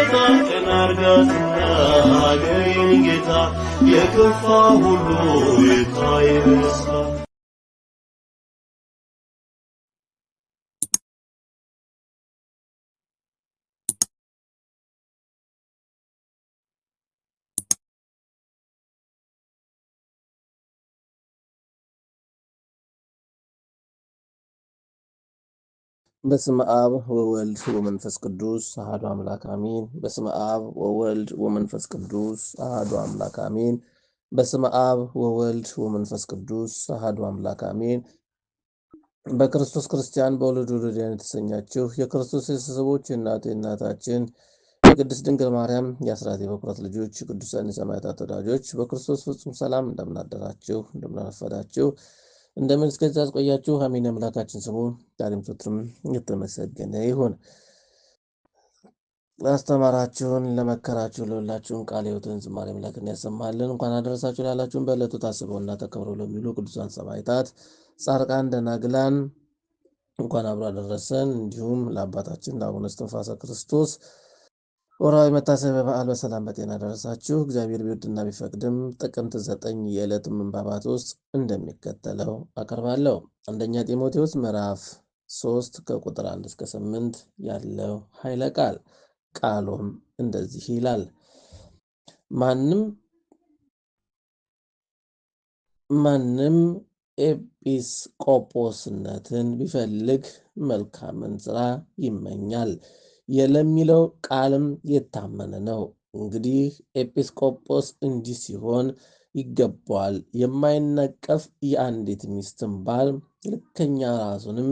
ጌታ ቀና አርጋትና ሀገሬን ጌታ የከፋ ሁሉ ይታይ በደስታ በስመ አብ ወወልድ ወመንፈስ ቅዱስ አሐዱ አምላክ አሜን። በስመ አብ ወወልድ ወመንፈስ ቅዱስ አሐዱ አምላክ አሜን። በስመ አብ ወወልድ ወመንፈስ ቅዱስ አሐዱ አምላክ አሜን። በክርስቶስ ክርስቲያን በወልድ ውሉዳን የተሰኛችሁ የክርስቶስ ቤተሰቦች የእናታችን የቅድስት ድንግል ማርያም የአስራት የበኩራት ልጆች ቅዱሳን የሰማዕታት ወዳጆች በክርስቶስ ፍጹም ሰላም እንደምናደራችሁ እንደምናረፈዳችሁ እንደምን እስከዚህ ያስቆያችሁ። አሜን። አምላካችን ስሙ ዛሬም ዘወትርም የተመሰገነ ይሁን። ላስተማራችሁን ለመከራችሁ ለሁላችሁም ቃለ ሕይወትን ዝማሬ አምላክን ያሰማልን። እንኳን አደረሳችሁ ላላችሁን በዕለቱ ታስበውና ተከብረው ለሚሉ ቅዱሳን ሰማዕታት፣ ጻድቃን፣ ደናግላን እንኳን አብሮ አደረሰን። እንዲሁም ለአባታችን ለአቡነ እስትንፋሰ ክርስቶስ ወርሃዊ መታሰቢያ በዓል በሰላም በጤና ደረሳችሁ። እግዚአብሔር ቢወድና ቢፈቅድም ጥቅምት 9 የዕለት ምንባባት ውስጥ እንደሚከተለው አቀርባለሁ። አንደኛ ጢሞቴዎስ ምዕራፍ 3 ከቁጥር 1 እስከ 8 ያለው ኃይለ ቃል። ቃሉም እንደዚህ ይላል። ማንም ኤጲስቆጶስነትን ቢፈልግ መልካምን ሥራ ይመኛል ለሚለው ቃልም የታመነ ነው። እንግዲህ ኤጲስቆጶስ እንዲህ ሲሆን ይገባዋል፣ የማይነቀፍ የአንዲት ሚስትን ባል፣ ልከኛ፣ ራሱንም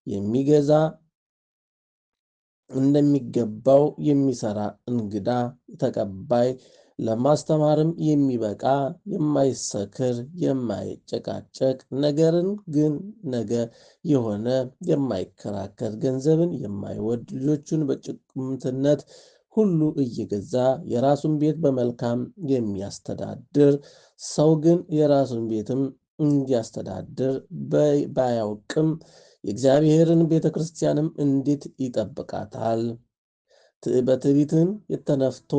የሚገዛ እንደሚገባው የሚሰራ፣ እንግዳ ተቀባይ፣ ለማስተማርም የሚበቃ፣ የማይሰክር፣ የማይጨቃጨቅ፣ ነገርን ግን ነገ የሆነ፣ የማይከራከር፣ ገንዘብን የማይወድ፣ ልጆቹን በጭምትነት ሁሉ እየገዛ የራሱን ቤት በመልካም የሚያስተዳድር፣ ሰው ግን የራሱን ቤትም እንዲያስተዳድር ባያውቅም የእግዚአብሔርን ቤተ ክርስቲያንም እንዴት ይጠብቃታል? በትዕቢትም የተነፍቶ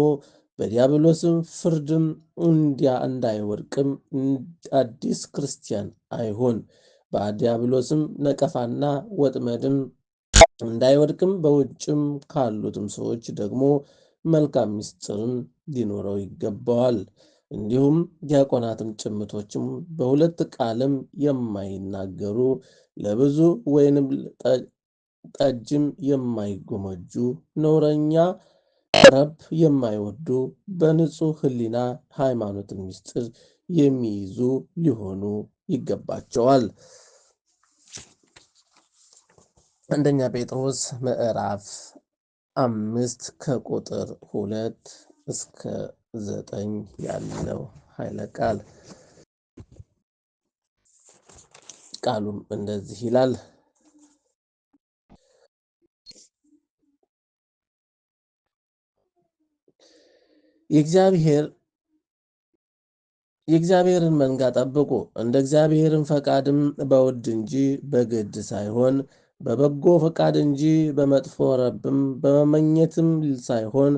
በዲያብሎስም ፍርድም እንዳይወድቅም አዲስ ክርስቲያን አይሁን። በዲያብሎስም ነቀፋና ወጥመድም እንዳይወድቅም በውጭም ካሉትም ሰዎች ደግሞ መልካም ምስጢርም ሊኖረው ይገባዋል። እንዲሁም ዲያቆናትም ጭምቶችም በሁለት ቃልም የማይናገሩ፣ ለብዙ ወይንም ጠጅም የማይጎመጁ፣ ነውረኛ ረብ የማይወዱ፣ በንጹሕ ሕሊና ሃይማኖትን ምስጢር የሚይዙ ሊሆኑ ይገባቸዋል። አንደኛ ጴጥሮስ ምዕራፍ 5 ከቁጥር 2 እስከ 9 ያለው ኃይለ ቃል። ቃሉም እንደዚህ ይላል። የእግዚአብሔርን መንጋ ጠብቁ፣ እንደ እግዚአብሔርን ፈቃድም በውድ እንጂ በግድ ሳይሆን በበጎ ፈቃድ እንጂ በመጥፎ ረብም በመመኘትም ሳይሆን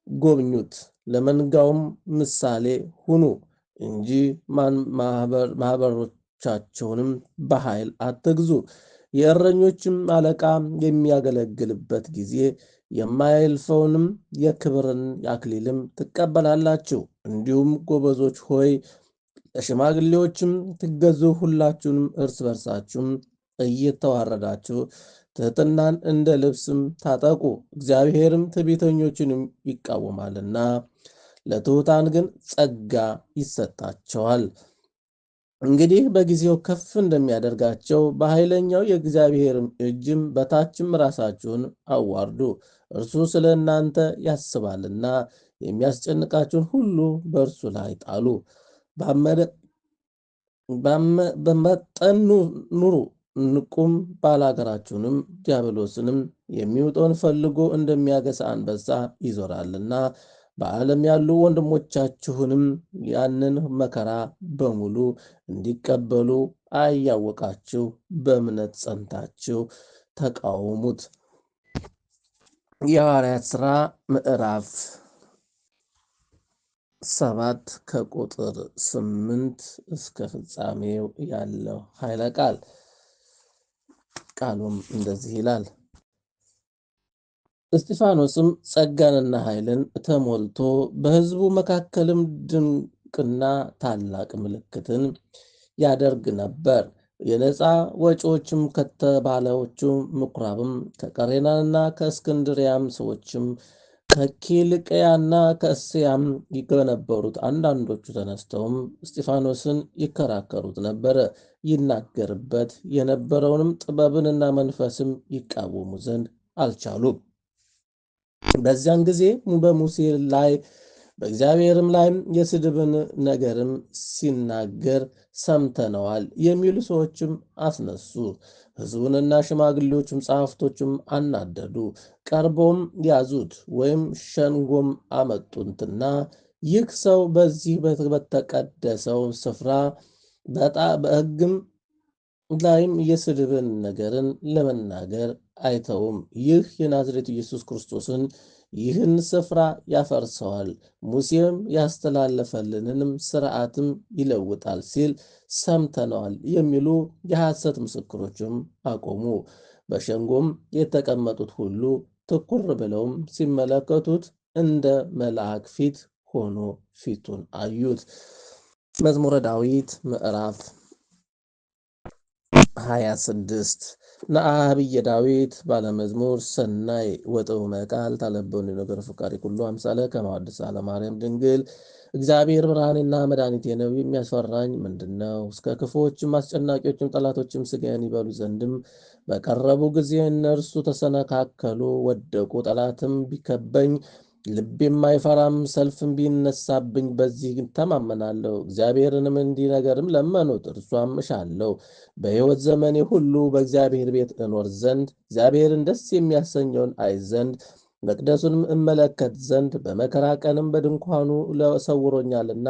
ጎብኙት። ለመንጋውም ምሳሌ ሁኑ እንጂ ማኅበሮቻቸውንም በኃይል አትግዙ። የእረኞችም አለቃ የሚያገለግልበት ጊዜ የማያልፈውንም የክብርን አክሊልም ትቀበላላችሁ። እንዲሁም ጎበዞች ሆይ ለሽማግሌዎችም ትገዙ። ሁላችሁንም እርስ በርሳችሁም እየተዋረዳችሁ ትሕትናን እንደ ልብስም ታጠቁ። እግዚአብሔርም ትዕቢተኞችንም ይቃወማልና ለትሑታን ግን ጸጋ ይሰጣቸዋል። እንግዲህ በጊዜው ከፍ እንደሚያደርጋቸው በኃይለኛው የእግዚአብሔርም እጅም በታችም ራሳችሁን አዋርዱ። እርሱ ስለ እናንተ ያስባልና የሚያስጨንቃችሁን ሁሉ በእርሱ ላይ ጣሉ። በመጠን ኑሩ፣ ንቁም። ባላጋራችሁንም ዲያብሎስንም የሚውጠውን ፈልጎ እንደሚያገሳ አንበሳ ይዞራልና በዓለም ያሉ ወንድሞቻችሁንም ያንን መከራ በሙሉ እንዲቀበሉ አያወቃችሁ በእምነት ጸንታችሁ ተቃውሙት። የሐዋርያት ሥራ ምዕራፍ 7 ከቁጥር 8 እስከ ፍጻሜው ያለው ኃይለ ቃል። ቃሉም እንደዚህ ይላል። እስጢፋኖስም ጸጋንና ኃይልን ተሞልቶ በሕዝቡ መካከልም ድንቅና ታላቅ ምልክትን ያደርግ ነበር። የነፃ ወጪዎችም ከተባለዎቹ ምኩራብም ከቀሬናና ከእስክንድሪያም ሰዎችም ከኪልቅያና ከእስያም ከነበሩት አንዳንዶቹ ተነስተውም እስጢፋኖስን ይከራከሩት ነበር። ይናገርበት የነበረውንም ጥበብንና መንፈስም ይቃወሙ ዘንድ አልቻሉም። በዚያን ጊዜ በሙሴ ላይ በእግዚአብሔርም ላይ የስድብን ነገርም ሲናገር ሰምተነዋል የሚሉ ሰዎችም አስነሱ። ሕዝቡንና ሽማግሌዎችም ጸሐፍቶችም አናደዱ። ቀርቦም ያዙት ወይም ሸንጎም አመጡትና ይህ ሰው በዚህ በተቀደሰው ስፍራ በሕግም ላይም የስድብን ነገርን ለመናገር አይተውም። ይህ የናዝሬቱ ኢየሱስ ክርስቶስን ይህን ስፍራ ያፈርሰዋል፣ ሙሴም ያስተላለፈልንንም ሥርዓትም ይለውጣል ሲል ሰምተነዋል የሚሉ የሐሰት ምስክሮችም አቆሙ። በሸንጎም የተቀመጡት ሁሉ ትኩር ብለውም ሲመለከቱት እንደ መልአክ ፊት ሆኖ ፊቱን አዩት። መዝሙረ ዳዊት ምዕራፍ 26 ነአብየ ዳዊት ባለመዝሙር ሰናይ ወጥዑመ ቃል ታለበኒ ነገር ፍቃሪ ኩሉ አምሳለ ከማወድስ አለማርያም ድንግል እግዚአብሔር ብርሃኔና መድኃኒቴ ነው። የሚያስፈራኝ ምንድን ነው? እስከ ክፉዎችም አስጨናቂዎችም ጠላቶችም ሥጋዬን ይበሉ ዘንድም በቀረቡ ጊዜ እነርሱ ተሰነካከሉ፣ ወደቁ። ጠላትም ቢከበኝ ልቤም አይፈራም። ሰልፍም ቢነሳብኝ በዚህ ተማመናለሁ። እግዚአብሔርንም እንዲህ ነገርም ለመኑት፣ እርሷም እሻለሁ፣ በሕይወት ዘመኔ ሁሉ በእግዚአብሔር ቤት እኖር ዘንድ እግዚአብሔርን ደስ የሚያሰኘውን አይ ዘንድ መቅደሱንም እመለከት ዘንድ። በመከራ ቀንም በድንኳኑ ሰውሮኛልና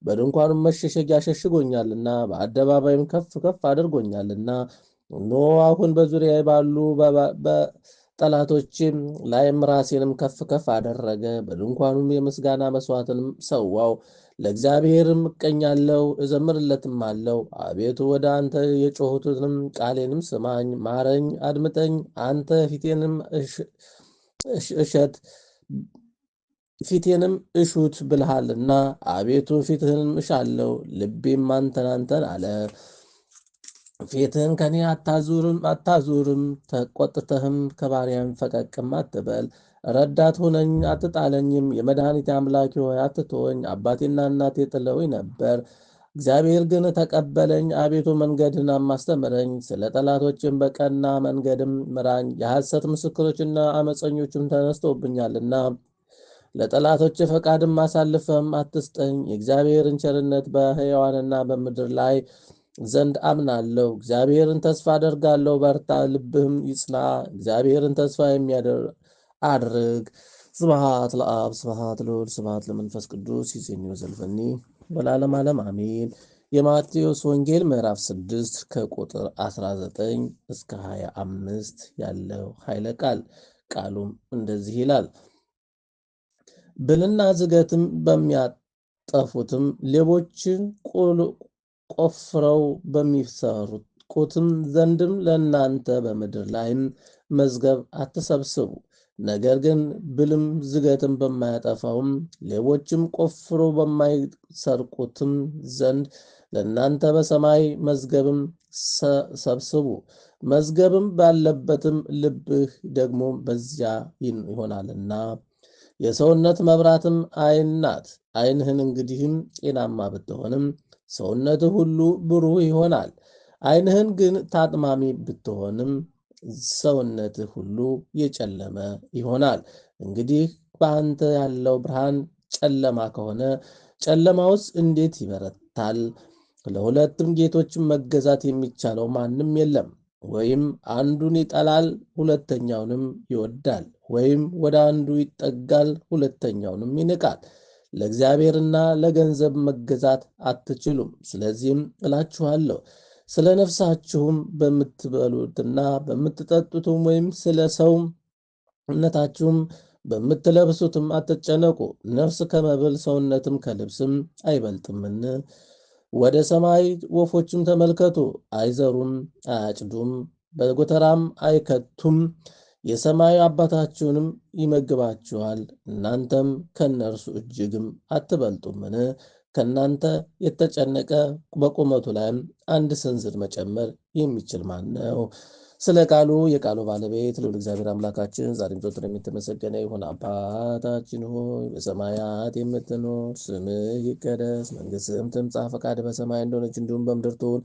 በድንኳኑም መሸሸጊያ ሸሽጎኛልና በአደባባይም ከፍ ከፍ አድርጎኛልና። እነሆ አሁን በዙሪያ ባሉ ጠላቶችም ላይም ራሴንም ከፍ ከፍ አደረገ። በድንኳኑም የምስጋና መሥዋዕትንም ሰዋው። ለእግዚአብሔርም እቀኛለሁ እዘምርለትም አለው። አቤቱ ወደ አንተ የጮኹትንም ቃሌንም ስማኝ፣ ማረኝ፣ አድምጠኝ። አንተ ፊቴንም እሹት ብልሃልና። አቤቱ ፊትህንም እሻለሁ፣ ልቤም አንተን አለ። ፊትህን ከኔ አታዙርም፣ ተቆጥተህም ከባሪያም ፈቀቅም አትበል። ረዳት ሁነኝ አትጣለኝም፣ የመድኃኒቴ አምላኬ ሆይ አትተወኝ። አባቴና እናቴ ጥለውኝ ነበር፣ እግዚአብሔር ግን ተቀበለኝ። አቤቱ መንገድህን አስተምረኝ፣ ስለ ጠላቶችም በቀና መንገድም ምራኝ። የሐሰት ምስክሮችና አመፀኞችም ተነስተውብኛልና ለጠላቶች ፈቃድም አሳልፈም አትስጠኝ። የእግዚአብሔርን ቸርነት በሕያዋንና በምድር ላይ ዘንድ አምናለሁ። እግዚአብሔርን ተስፋ አደርጋለሁ፣ በርታ፣ ልብህም ይጽና። እግዚአብሔርን ተስፋ አድርግ። ስብሐት ለአብ ስብሐት ለወልድ ስብሐት ለመንፈስ ቅዱስ ይእዜኒ ወዘልፈኒ ወለዓለመ ዓለም አሜን። የማቴዎስ ወንጌል ምዕራፍ 6 ከቁጥር 19 እስከ 25 ያለው ኃይለ ቃል። ቃሉም እንደዚህ ይላል። ብልና ዝገትም በሚያጠፉትም ሌቦችን ቆፍረው በሚሰርቁትም ዘንድም ለእናንተ በምድር ላይም መዝገብ አትሰብስቡ። ነገር ግን ብልም ዝገትም በማያጠፋውም ሌቦችም ቆፍሮ በማይሰርቁትም ዘንድ ለእናንተ በሰማይ መዝገብም ሰብስቡ። መዝገብም ባለበትም ልብህ ደግሞ በዚያ ይሆናልና። የሰውነት መብራትም ዓይን ናት። ዓይንህን እንግዲህም ጤናማ ብትሆንም ሰውነትህ ሁሉ ብሩህ ይሆናል። ዓይንህን ግን ታጥማሚ ብትሆንም ሰውነትህ ሁሉ የጨለመ ይሆናል። እንግዲህ በአንተ ያለው ብርሃን ጨለማ ከሆነ ጨለማውስ እንዴት ይበረታል? ለሁለትም ጌቶችም መገዛት የሚቻለው ማንም የለም። ወይም አንዱን ይጠላል፣ ሁለተኛውንም ይወዳል፣ ወይም ወደ አንዱ ይጠጋል፣ ሁለተኛውንም ይንቃል። ለእግዚአብሔርና ለገንዘብ መገዛት አትችሉም። ስለዚህም እላችኋለሁ ስለ ነፍሳችሁም በምትበሉትና በምትጠጡትም ወይም ስለ ሰው እምነታችሁም በምትለብሱትም አትጨነቁ። ነፍስ ከመብል ሰውነትም ከልብስም አይበልጥምን? ወደ ሰማይ ወፎችም ተመልከቱ፣ አይዘሩም፣ አያጭዱም፣ በጎተራም አይከቱም፣ የሰማዩ አባታችሁንም ይመግባችኋል። እናንተም ከእነርሱ እጅግም አትበልጡምን? ከእናንተ የተጨነቀ በቁመቱ ላይም አንድ ስንዝር መጨመር የሚችል ማን ነው? ስለ ቃሉ የቃሉ ባለቤት ልዑል እግዚአብሔር አምላካችን ዛሬም ዘወትርም የተመሰገነ ይሁን። አባታችን ሆይ በሰማያት የምትኖር፣ ስምህ ይቀደስ፣ መንግሥትህም ትምጻ፣ ፈቃድህ በሰማይ እንደሆነች እንዲሁም በምድር ትሁን።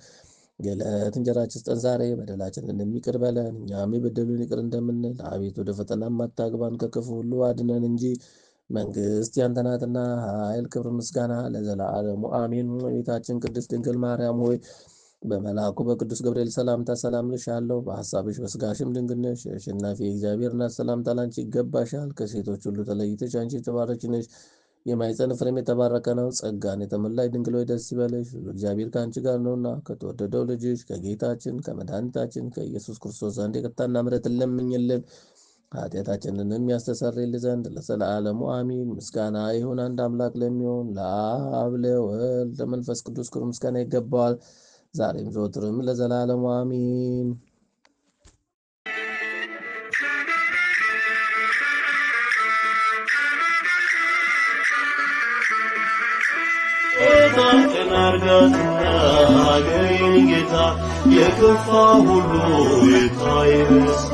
የዕለት እንጀራችንን ስጠን ዛሬ፣ በደላችንን ይቅር በለን እኛም የበደሉንን ይቅር እንደምንል። አቤቱ ወደ ፈተናም አታግባን ከክፉ ሁሉ አድነን እንጂ መንግሥት ያንተ ናትና፣ ኃይል፣ ክብር፣ ምስጋና ለዘላለሙ አሜን። እመቤታችን ቅድስት ድንግል ማርያም ሆይ በመልአኩ በቅዱስ ገብርኤል ሰላምታ ሰላም ልሻለሁ። በሐሳብሽ በሥጋሽም ድንግል ነሽ። የአሸናፊ የእግዚአብሔር እናት ሰላምታ ላንቺ ይገባሻል። ከሴቶች ሁሉ ተለይተሽ አንቺ የተባረክሽ ነሽ። የማኅፀንሽ ፍሬም የተባረከ ነው። ጸጋን የተመላሽ ድንግል ሆይ ደስ ይበልሽ፣ እግዚአብሔር ከአንቺ ጋር ነውና ከተወደደው ልጅሽ ከጌታችን ከመድኃኒታችን ከኢየሱስ ክርስቶስ ዘንድ ይቅርታና ምሕረትን ለምኝልን ኃጢአታችንንም ያስተሰርይልን ዘንድ ለዘላለሙ አሜን። ምስጋና ይሁን አንድ አምላክ ለሚሆን ለአብ ለወልድ ለመንፈስ ቅዱስ ክብር ምስጋና ይገባዋል፣ ዛሬም ዘወትርም ለዘላለሙ አሜን። ጣትን አርጋትና አገሬን ጌታ የከፋ ሁሉ ይታይ በደስታ